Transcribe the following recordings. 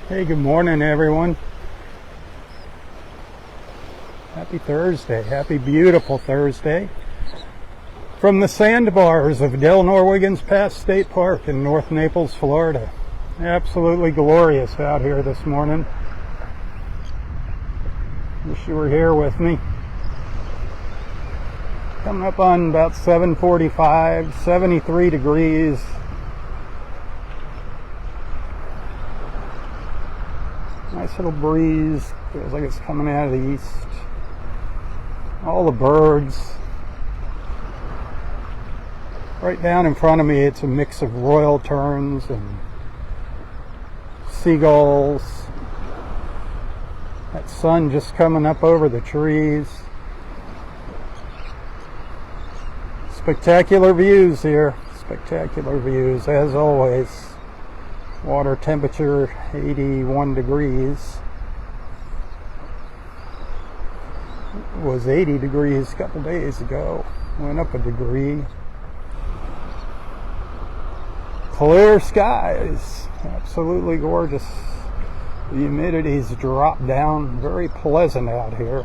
Hey, good morning, everyone. Happy Thursday. Happy, beautiful Thursday. From the sandbars of Delnor-Wiggins Pass State Park in North Naples, Florida. Absolutely glorious out here this morning. Wish you were here with me. Coming up on about 7:45, 73 degrees. Nice little breeze, feels like it's coming out of the east. All the birds. Right down in front of me, it's a mix of royal terns and seagulls. That sun just coming up over the trees. Spectacular views here. Spectacular views, as always. Water temperature 81 degrees. It was 80 degrees a couple days ago. Went up a degree. Clear skies. Absolutely gorgeous. The humidity's dropped down. Very pleasant out here.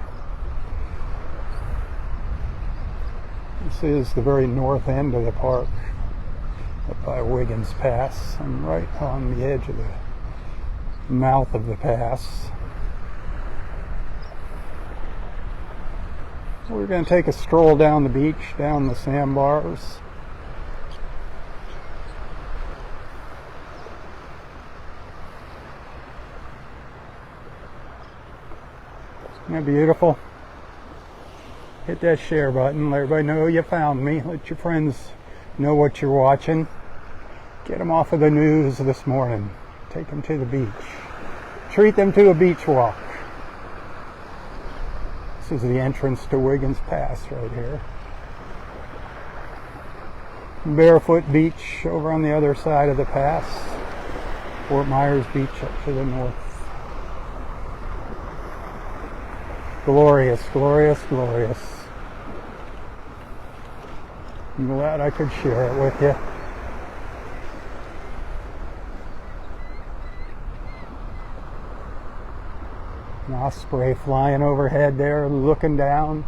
This is the very north end of the park, up by Wiggins Pass. I'm right on the edge of the mouth of the pass. We're going to take a stroll down the beach, down the sandbars. Isn't that beautiful? Hit that share button. Let everybody know you found me. Let your friends know what you're watching. Get them off of the news this morning. Take them to the beach. Treat them to a beach walk. This is the entrance to Wiggins Pass right here. Barefoot Beach over on the other side of the pass. Fort Myers Beach up to the north. Glorious, glorious, glorious. I'm glad I could share it with you. An osprey flying overhead there, looking down.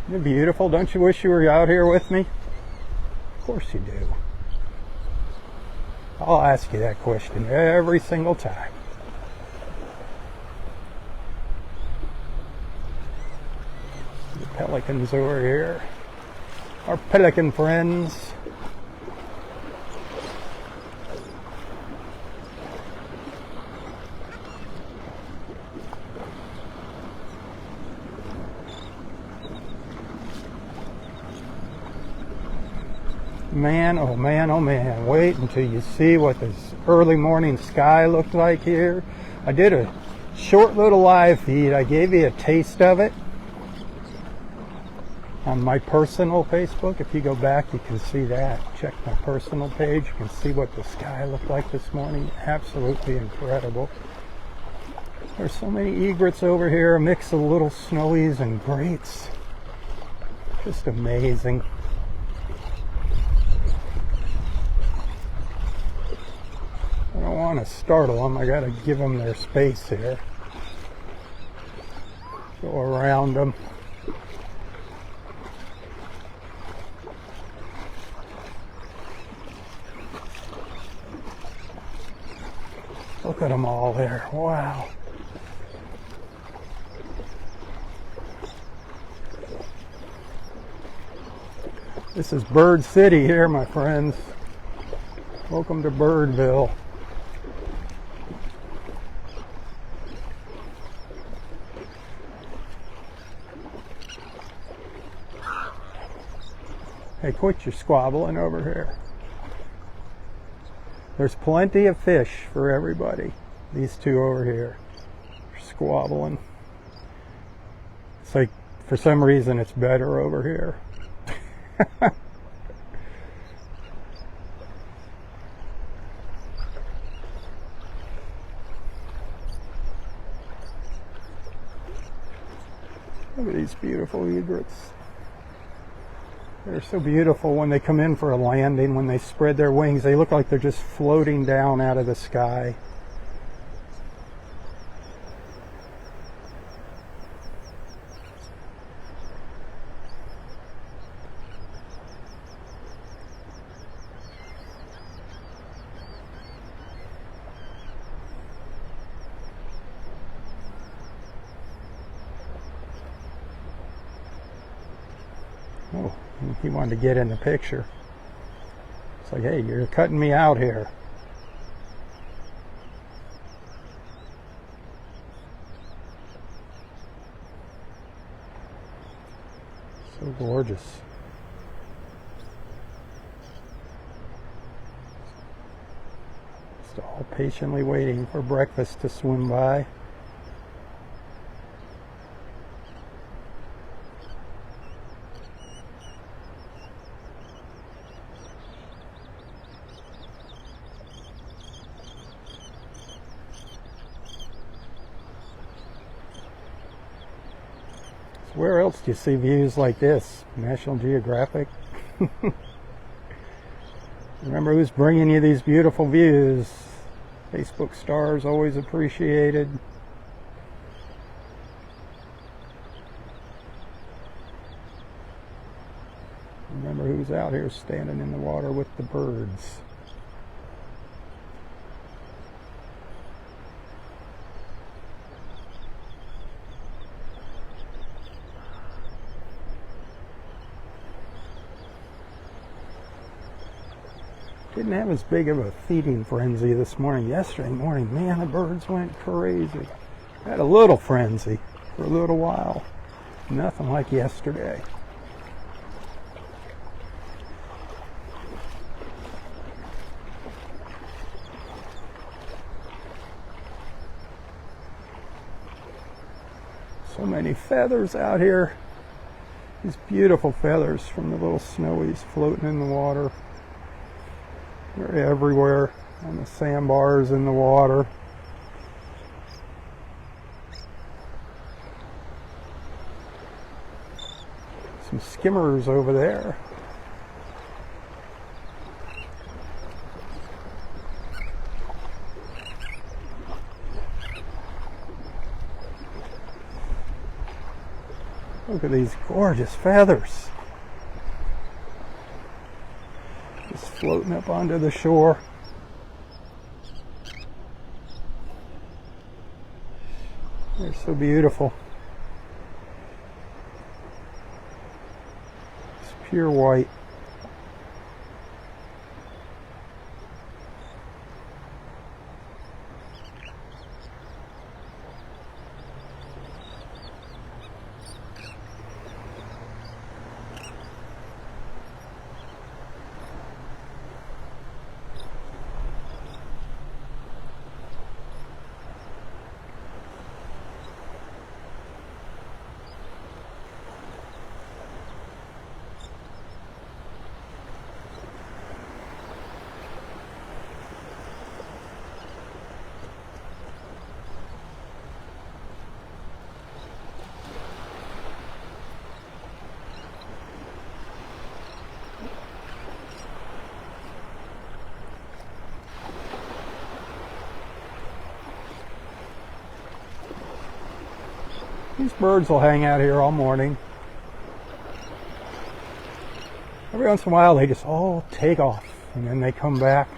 Isn't it beautiful? Don't you wish you were out here with me? Of course you do. I'll ask you that question every single time. The pelicans over here. Our pelican friends. Man, oh man, oh man, wait until you see what this early morning sky looked like here. I did a short little live feed. I gave you a taste of it on my personal Facebook. If you go back, you can see that. Check my personal page. You can see what the sky looked like this morning. Absolutely incredible. There's so many egrets over here, a mix of little snowies and greats. Just amazing. I don't want to startle them. I got to give them their space here. Go around them. Look at them all there. Wow. This is Bird City here, my friends. Welcome to Birdville. Hey, quit your squabbling over here. There's plenty of fish for everybody. These two over here are squabbling. It's like, for some reason, it's better over here. Look at these beautiful egrets. They're so beautiful when they come in for a landing. When they spread their wings, they look like they're just floating down out of the sky. Oh, he wanted to get in the picture. It's like, hey, you're cutting me out here. So gorgeous. Just all patiently waiting for breakfast to swim by. Where else do you see views like this? National Geographic? Remember who's bringing you these beautiful views. Facebook stars always appreciated. Remember who's out here standing in the water with the birds. Didn't have as big of a feeding frenzy this morning. Yesterday morning, man, the birds went crazy. Had a little frenzy for a little while. Nothing like yesterday. So many feathers out here. These beautiful feathers from the little snowies floating in the water. They're everywhere on the sandbars in the water. Some skimmers over there. Look at these gorgeous feathers. Just floating up onto the shore. They're so beautiful. It's pure white. These birds will hang out here all morning. Every once in a while they just all take off and then they come back.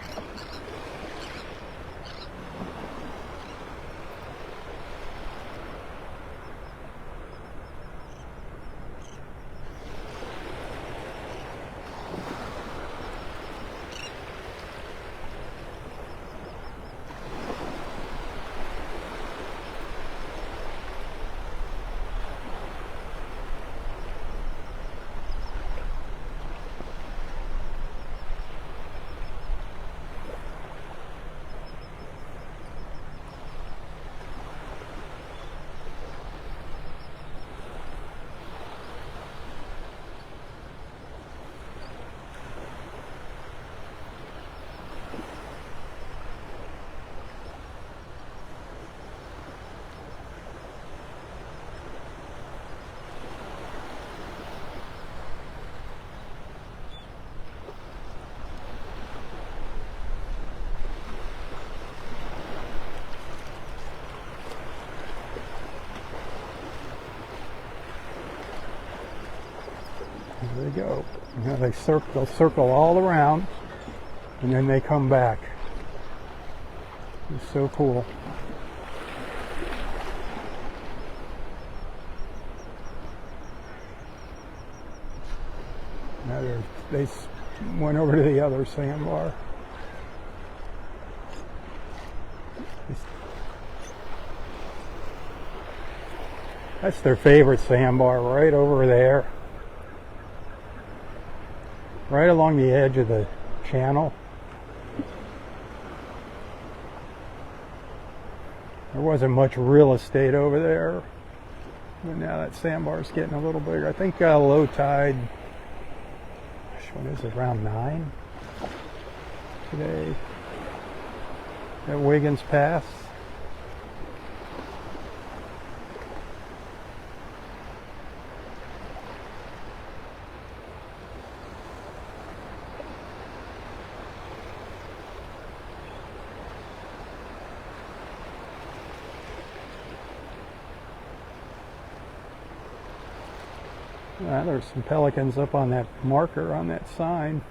go. You know, they'll circle all around, and then they come back. It's so cool. Now they went over to the other sandbar. That's their favorite sandbar, right over there. Right along the edge of the channel. There wasn't much real estate over there, but now that sandbar is getting a little bigger. I think low tide, what is it, around 9 today at Wiggins Pass. There's some pelicans up on that marker on that sign.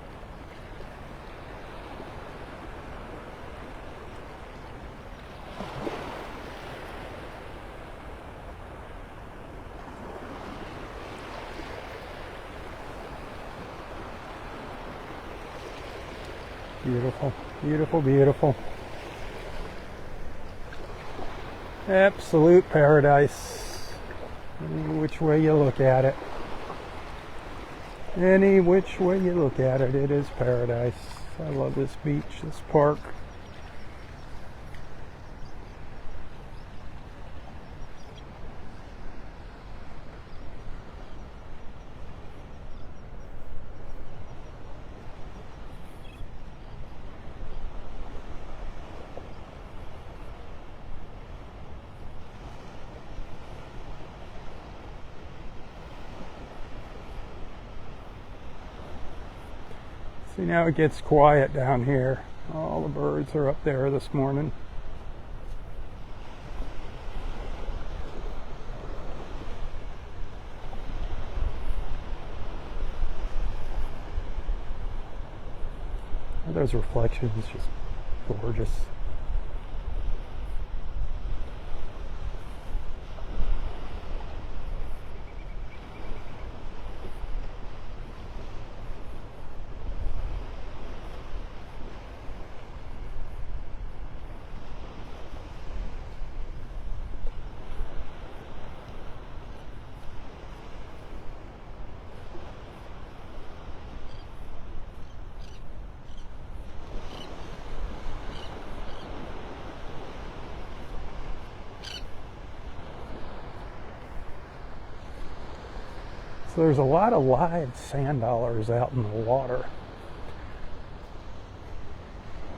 Beautiful, beautiful, beautiful. Absolute paradise. Any which way you look at it. Any which way you look at it, it is paradise. I love this beach, this park. See, now it gets quiet down here. All the birds are up there this morning. Those reflections, just gorgeous. So there's a lot of live sand dollars out in the water.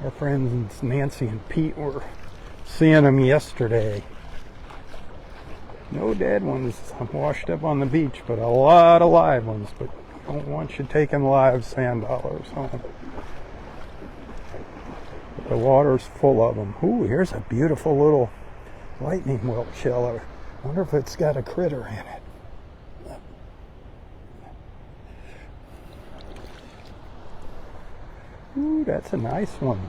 Our friends Nancy and Pete were seeing them yesterday. No dead ones washed up on the beach, but a lot of live ones. But don't want you taking live sand dollars home. The water's full of them. Ooh, here's a beautiful little lightning whelk shell. I wonder if it's got a critter in it. Ooh, that's a nice one.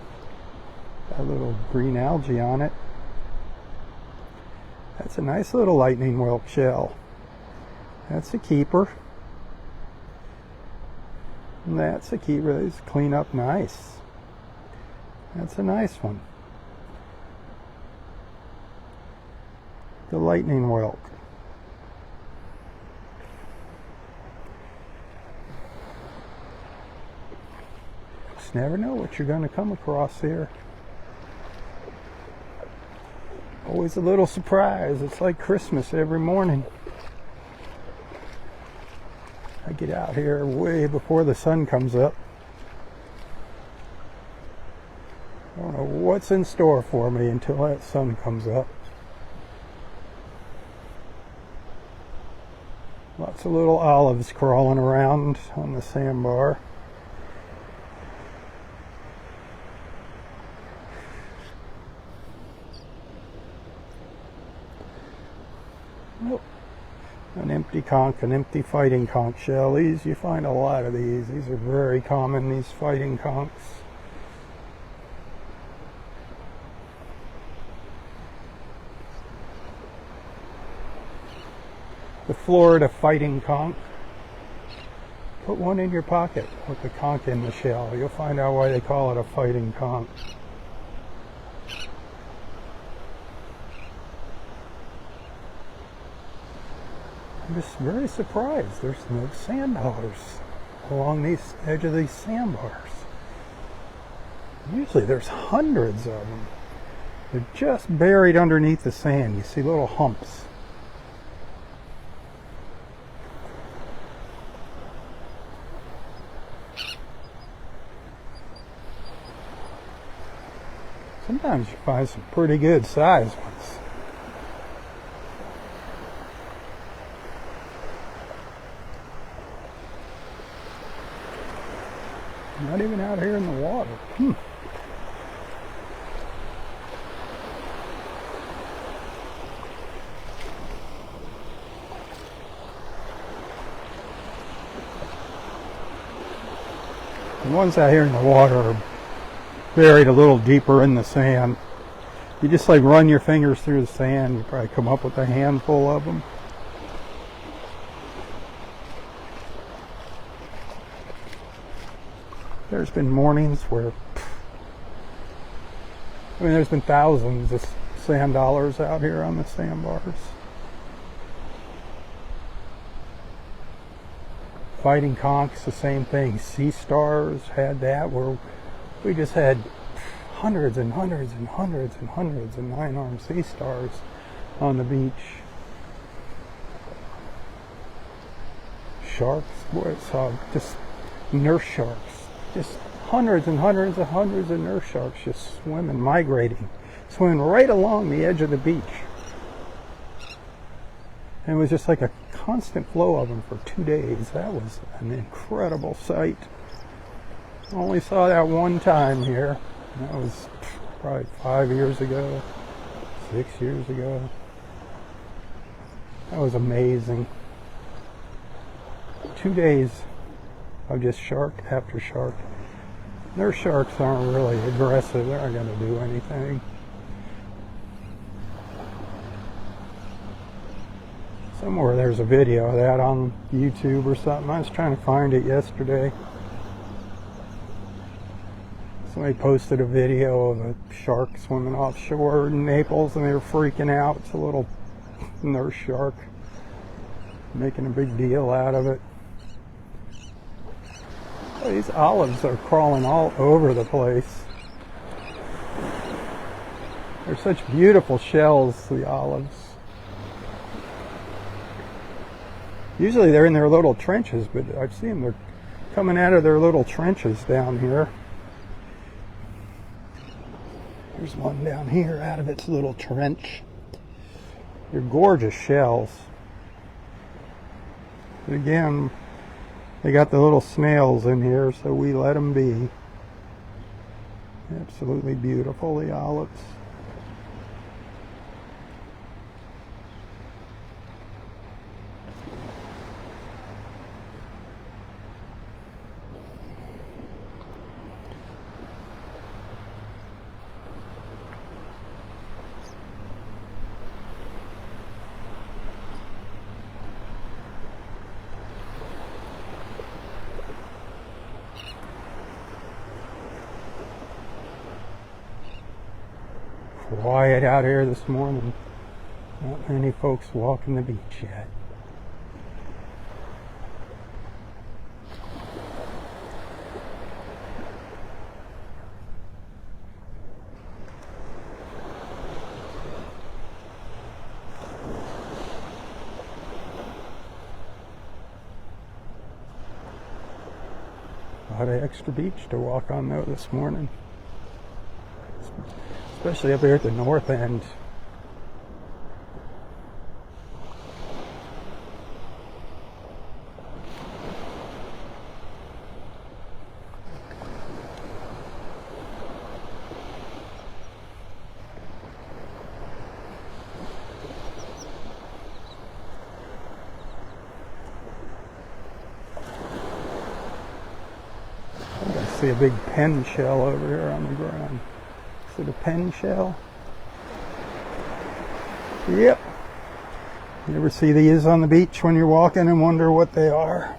Got a little green algae on it. That's a nice little lightning whelk shell. That's a keeper. And that's a keeper. These clean up nice. That's a nice one. The lightning whelk. Just never know what you're going to come across here. Always a little surprise. It's like Christmas every morning. I get out here way before the sun comes up. I don't know what's in store for me until that sun comes up. Lots of little olives crawling around on the sandbar. Oh, An empty conch, an empty fighting conch shell. These, you find a lot of these. These are very common, these fighting conchs. The Florida fighting conch. Put one in your pocket with the conch in the shell. You'll find out why they call it a fighting conch. I'm just very surprised there's no sand dollars along the edge of these sandbars. Usually there's hundreds of them. They're just buried underneath the sand. You see little humps. Sometimes you find some pretty good sized ones. Not even out here in the water. The ones out here in the water are buried a little deeper in the sand. You just like run your fingers through the sand, you probably come up with a handful of them. There's been mornings where, there's been thousands of sand dollars out here on the sandbars. Fighting conchs, the same thing. Sea stars had that, where we just had hundreds and hundreds and hundreds and hundreds of 9-armed sea stars on the beach. Sharks, boy, I saw just nurse sharks. Just hundreds and hundreds and hundreds of nurse sharks just swimming, migrating, swimming right along the edge of the beach. And it was just like a constant flow of them for 2 days. That was an incredible sight. I only saw that one time here. That was probably 5 years ago, 6 years ago. That was amazing. 2 days of just shark after shark. Nurse sharks aren't really aggressive. They're not going to do anything. Somewhere there's a video of that on YouTube or something. I was trying to find it yesterday. Somebody posted a video of a shark swimming offshore in Naples and they were freaking out. It's a little nurse shark, making a big deal out of it. Oh, these olives are crawling all over the place. They're such beautiful shells, the olives. Usually they're in their little trenches, but I've seen them, they're coming out of their little trenches down here. There's one down here out of its little trench. They're gorgeous shells. But again, they got the little snails in here, so we let them be. Absolutely beautiful, the olives. Quiet out here this morning. Not many folks walking the beach yet. A lot of extra beach to walk on though this morning. Especially up here at the north end. see a big pen shell over here on the ground. Is it a pen shell? Yep. You ever see these on the beach when you're walking and wonder what they are?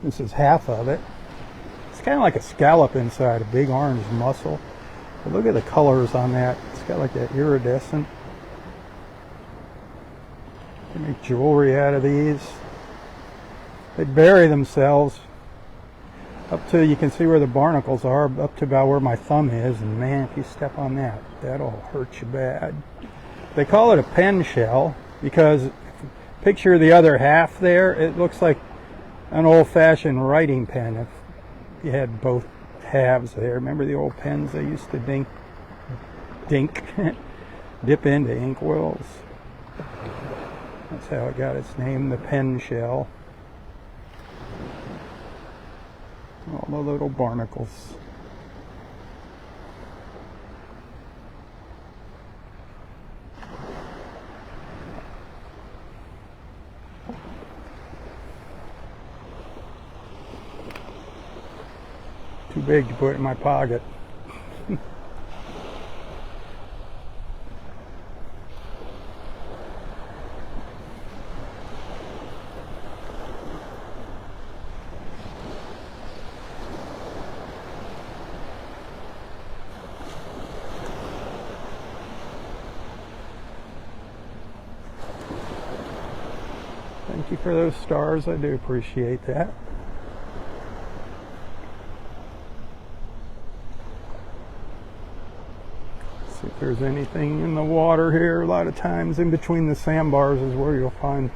This is half of it. It's kind of like a scallop inside, a big orange mussel. But look at the colors on that. It's got like that iridescent. They make jewelry out of these. They bury themselves up to, you can see where the barnacles are, up to about where my thumb is, and man, if you step on that, that'll hurt you bad. They call it a pen shell because, picture the other half there, it looks like an old-fashioned writing pen if you had both halves there. Remember the old pens they used to dip into ink wells? That's how it got its name, the pen shell. All the little barnacles. Too big to put in my pocket. Thank you for those stars. I do appreciate that. See if there's anything in the water here. A lot of times in between the sandbars is where you'll find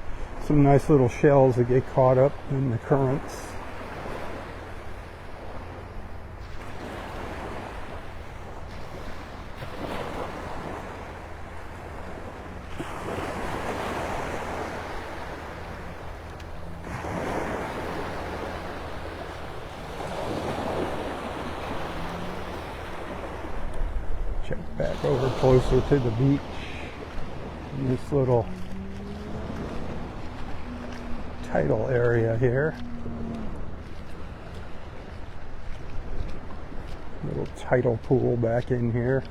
some nice little shells that get caught up in the currents. Check back over closer to the beach in this little tidal area here. Little tidal pool back in here.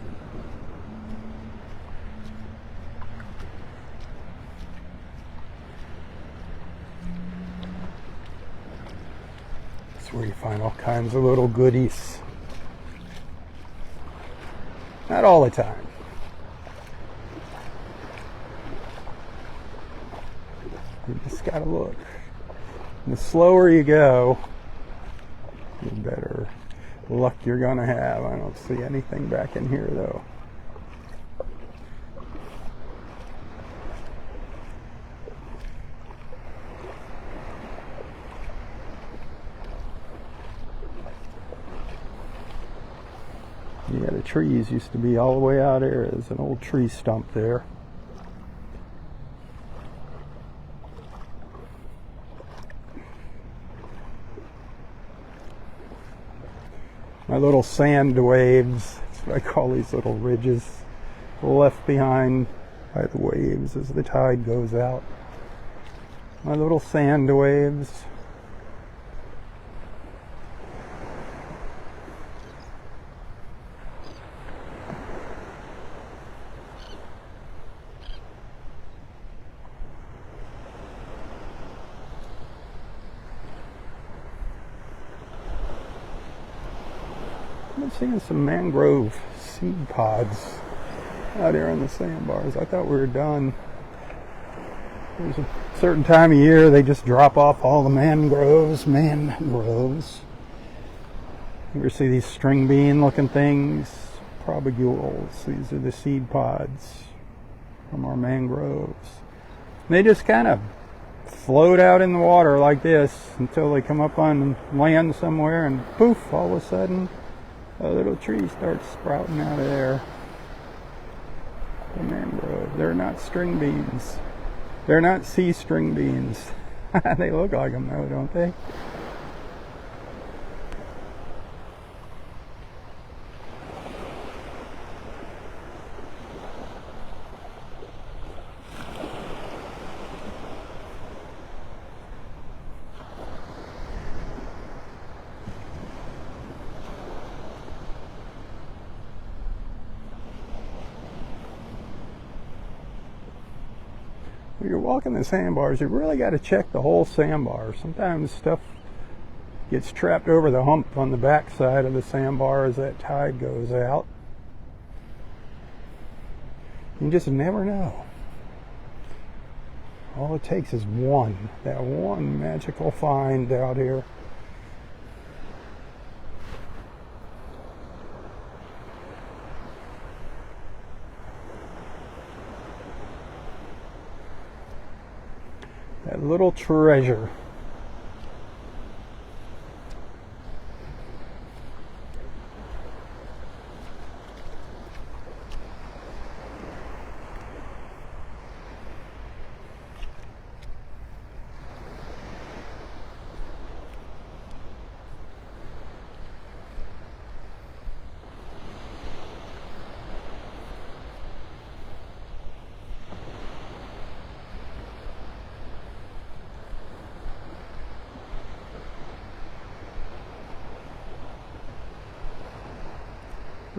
That's where you find all kinds of little goodies. Not all the time. You just gotta look. And the slower you go, the better luck you're gonna have. I don't see anything back in here though. Yeah, the trees used to be all the way out there. There's an old tree stump there. My little sand waves, that's what I call these little ridges, left behind by the waves as the tide goes out. My little sand waves. I've been seeing some mangrove seed pods out here on the sandbars. I thought we were done. There's a certain time of year they just drop off all the mangroves. You ever see these string bean looking things? Propagules. These are the seed pods from our mangroves. And they just kind of float out in the water like this until they come up on land somewhere, and poof, all of a sudden a little tree starts sprouting out of there. The mangrove. They're not string beans. They're not sea string beans. They look like them though, don't they? when you're walking the sandbars, you really got to check the whole sandbar. Sometimes stuff gets trapped over the hump on the back side of the sandbar as that tide goes out. You just never know. All it takes is that one magical find out here. That little treasure.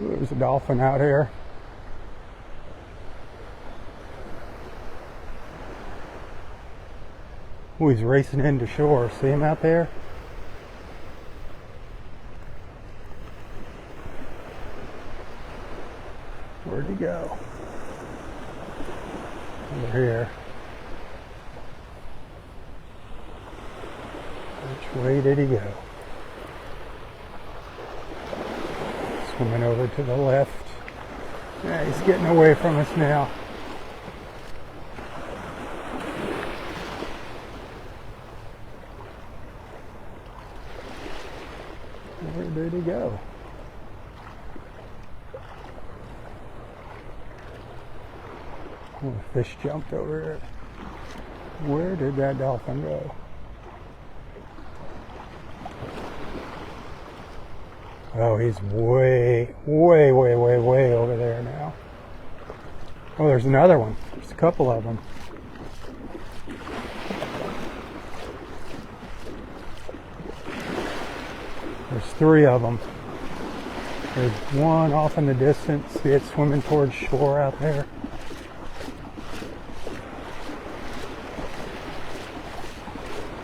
Ooh, there's a dolphin out here. Ooh, he's racing into shore. See him out there? Where'd he go? Over here. Which way did he go? Swimming over to the left. Yeah, he's getting away from us now. Where did he go? Oh, the fish jumped over it. Where did that dolphin go? Oh, he's way over there now. Oh, there's another one. There's a couple of them. There's three of them. There's one off in the distance. See it swimming towards shore out there.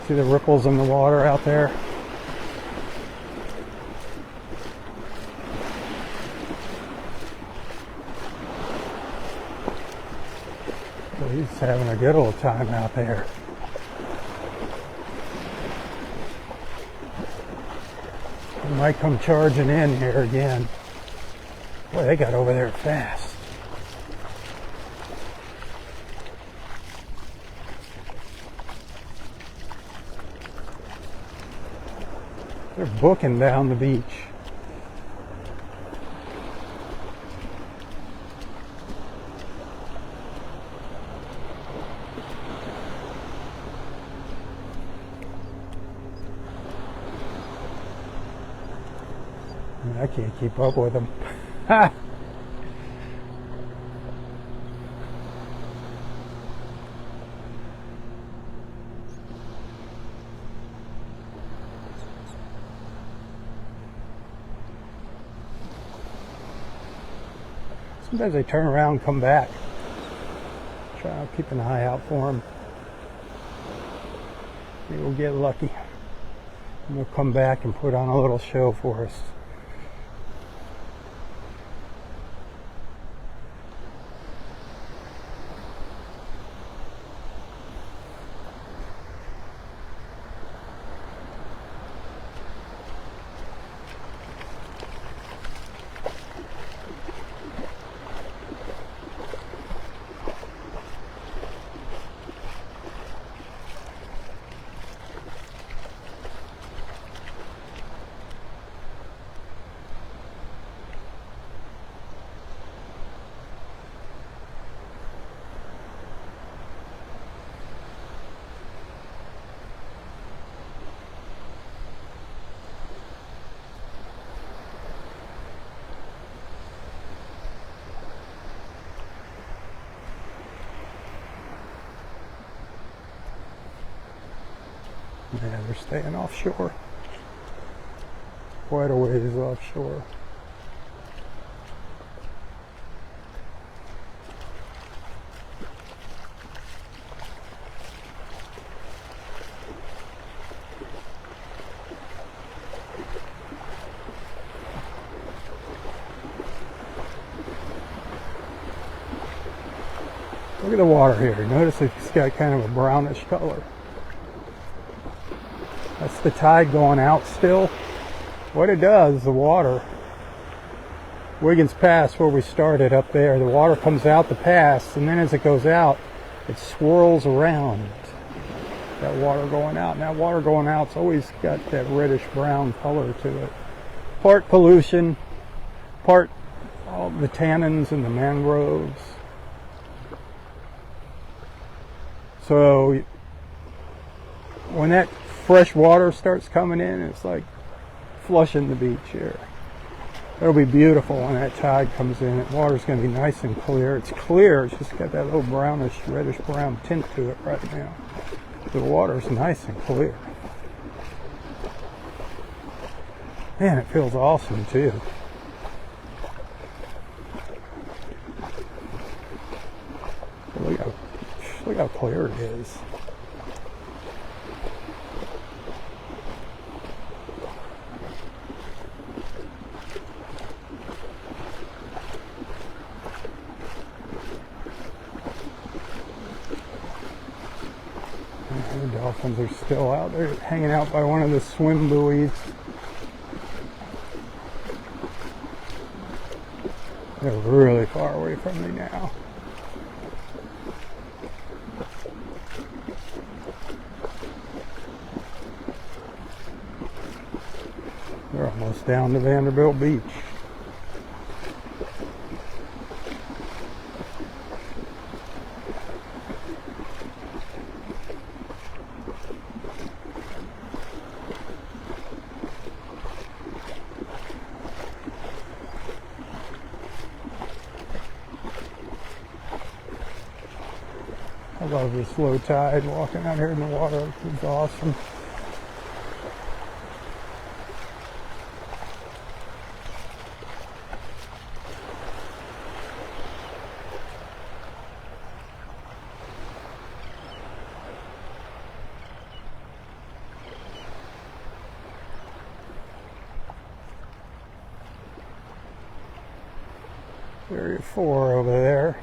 See the ripples in the water out there? He's having a good old time out there. He might come charging in here again. Boy, they got over there fast. They're booking down the beach. I can't keep up with them. Ha! Sometimes they turn around and come back. Try to keep an eye out for them. Maybe we'll get lucky. And they'll come back and put on a little show for us. Yeah, they're staying offshore. Quite a ways offshore. Look at the water here. Notice it's got kind of a brownish color. That's the tide going out still. What it does, the water, Wiggins Pass, where we started up there, the water comes out the pass, and then as it goes out, it swirls around. That water going out. And that water going out's always got that reddish brown color to it. Part pollution, part all the tannins and the mangroves. So when that fresh water starts coming in, it's like flushing the beach here. It'll be beautiful when that tide comes in. The water's going to be nice and clear. It's clear, it's just got that little brownish, reddish brown tint to it right now. The water's nice and clear. Man, it feels awesome too. Look how clear it is. The dolphins are still out there hanging out by one of the swim buoys. They're really far away from me now. They're almost down to Vanderbilt Beach. I love this low tide. Walking out here in the water is awesome. Area 4 over there.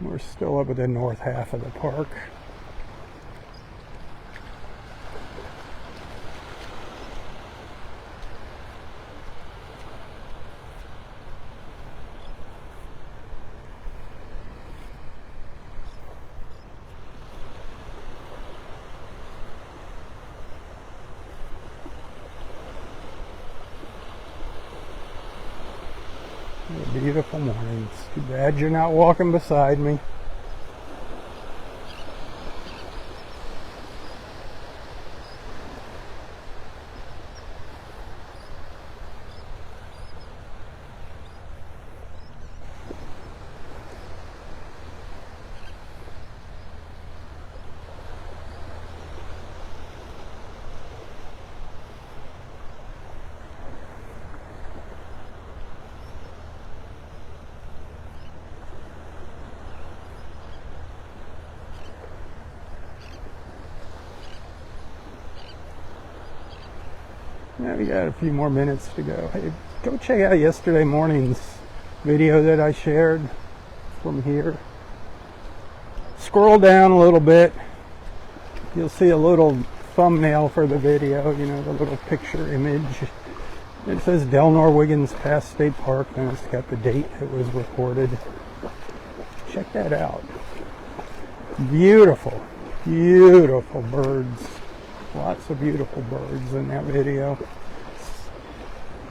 We're still up at the north half of the park. A beautiful morning. It's too bad you're not walking beside me. Yeah, we got a few more minutes to go. Hey, go check out yesterday morning's video that I shared from here. Scroll down a little bit. You'll see a little thumbnail for the video, you know, the little picture image. It says Delnor-Wiggins Pass State Park, and it's got the date it was recorded. Check that out. Beautiful, beautiful birds. Lots of beautiful birds in that video.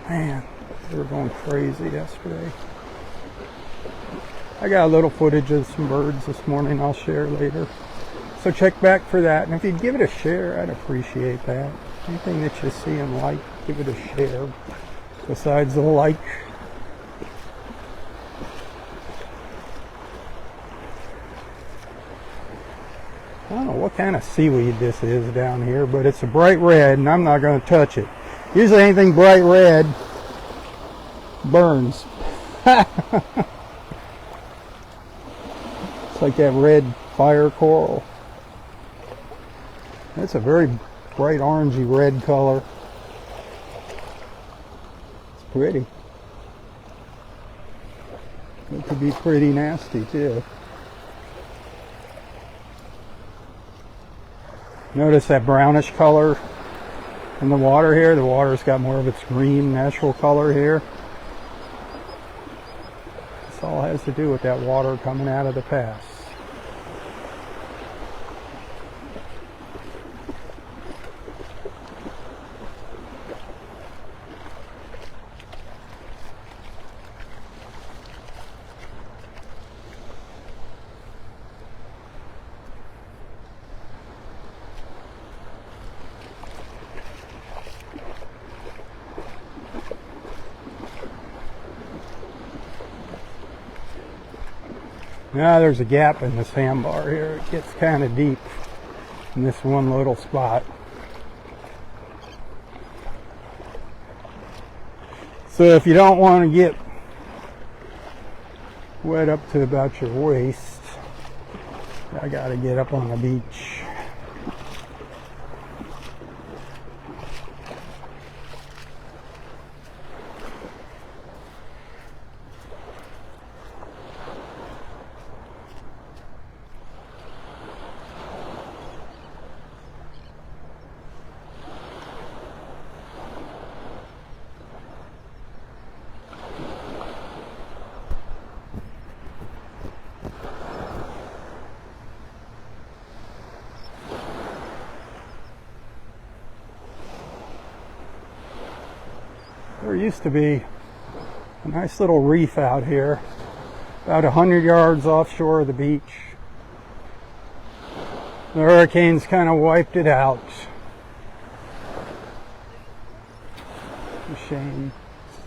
Man, they were going crazy yesterday. I got a little footage of some birds this morning I'll share later. So check back for that. And if you'd give it a share, I'd appreciate that. Anything that you see and like, give it a share. Besides the like. I don't know what kind of seaweed this is down here, but it's a bright red, and I'm not going to touch it. Usually anything bright red burns. It's like that red fire coral. That's a very bright orangey red color. pretty. It could be pretty nasty too. Notice that brownish color in the water here. The water's got more of its green natural color here. This all has to do with that water coming out of the pass. Now there's a gap in the sandbar here. It gets kind of deep in this one little spot. So if you don't want to get wet up to about your waist, I gotta get up on the beach. There used to be a nice little reef out here, about 100 yards offshore of the beach. The hurricanes kind of wiped it out. It's a shame.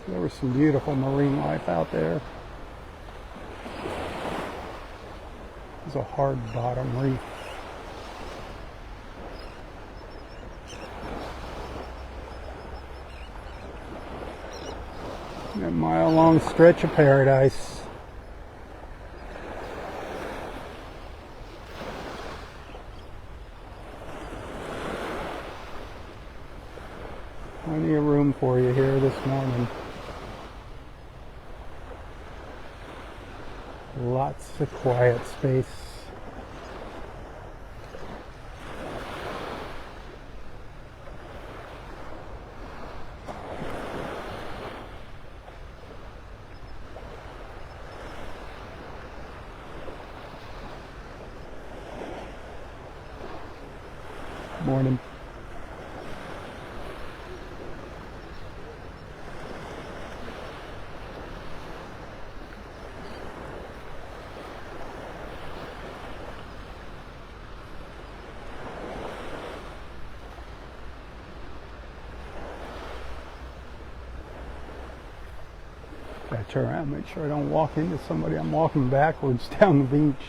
There was some beautiful marine life out there. It was a hard bottom reef. A mile-long stretch of paradise. Plenty of room for you here this morning. Lots of quiet space. Morning. Gotta turn around, make sure I don't walk into somebody. I'm walking backwards down the beach.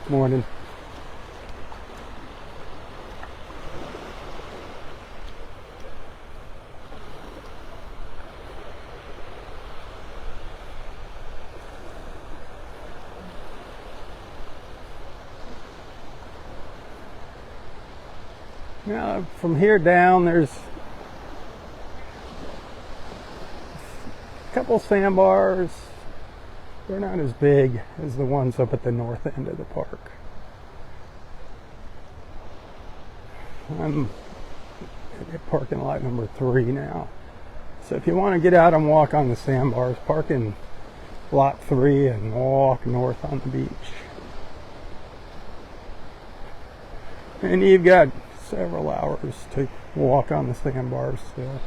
Morning. Now, from here down, there's a couple sandbars. They're not as big as the ones up at the north end of the park. I'm at parking lot number 3 now. So if you want to get out and walk on the sandbars, park in lot 3 and walk north on the beach. And you've got several hours to walk on the sandbars still.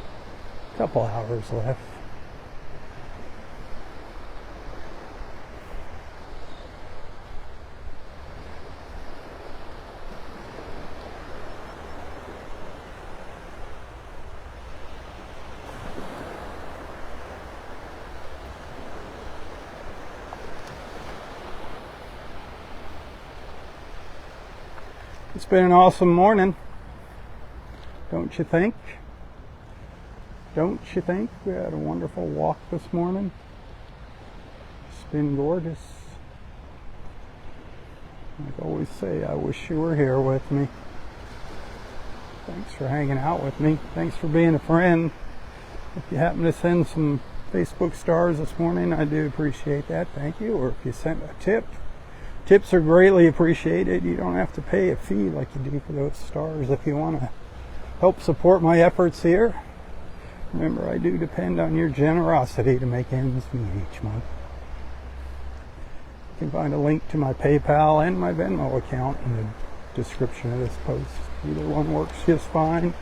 A couple hours left. It's been an awesome morning. Don't you think? Don't you think? We had a wonderful walk this morning. It's been gorgeous. Like I always say, I wish you were here with me. Thanks for hanging out with me. Thanks for being a friend. If you happen to send some Facebook stars this morning, I do appreciate that. Thank you. Or if you sent a tip, tips are greatly appreciated. You don't have to pay a fee like you do for those stars if you want to help support my efforts here. Remember, I do depend on your generosity to make ends meet each month. You can find a link to my PayPal and my Venmo account in the description of this post. Either one works just fine.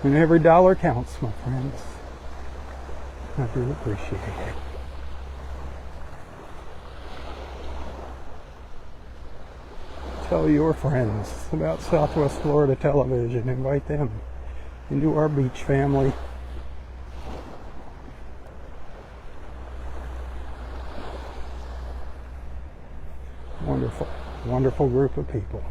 And every dollar counts, my friends. I do appreciate it. Tell your friends about Southwest Florida Television. Invite them into our beach family. Wonderful, wonderful group of people.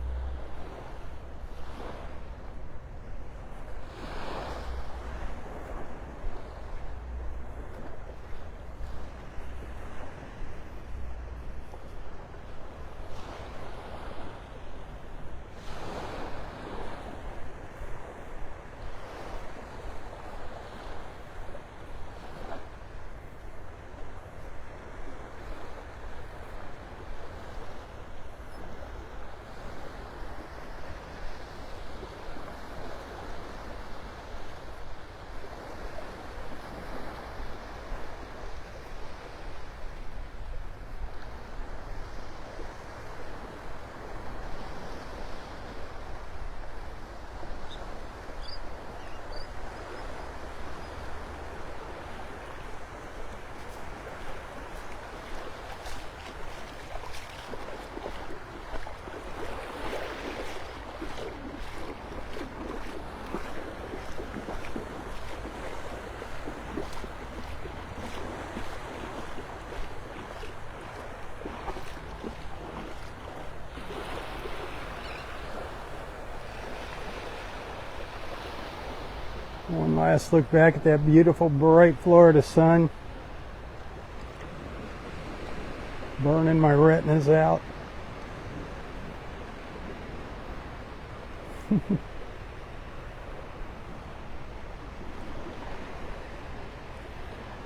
One last look back at that beautiful, bright Florida sun. Burning my retinas out.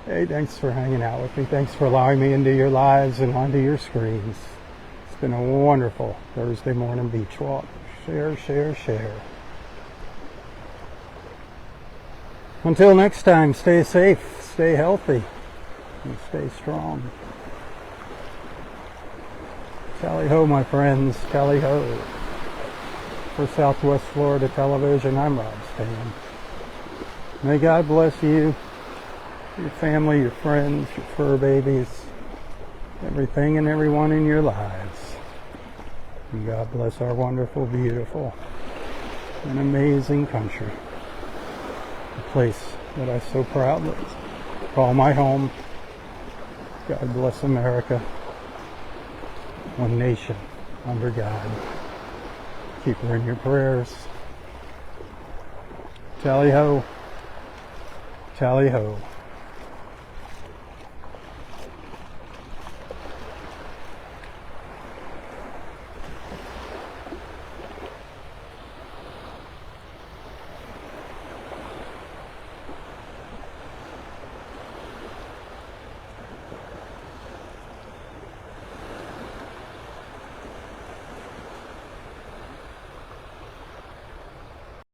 Hey, thanks for hanging out with me. Thanks for allowing me into your lives and onto your screens. It's been a wonderful Thursday morning beach walk. Share, share, share. Until next time, stay safe, stay healthy, and stay strong. Tally ho, my friends, tally ho. For Southwest Florida Television, I'm Robb Stan. May God bless you, your family, your friends, your fur babies, everything and everyone in your lives. And God bless our wonderful, beautiful, and amazing country. A place that I so proudly call my home. God bless America. One nation under God. Keep her in your prayers. Tally ho. Tally ho.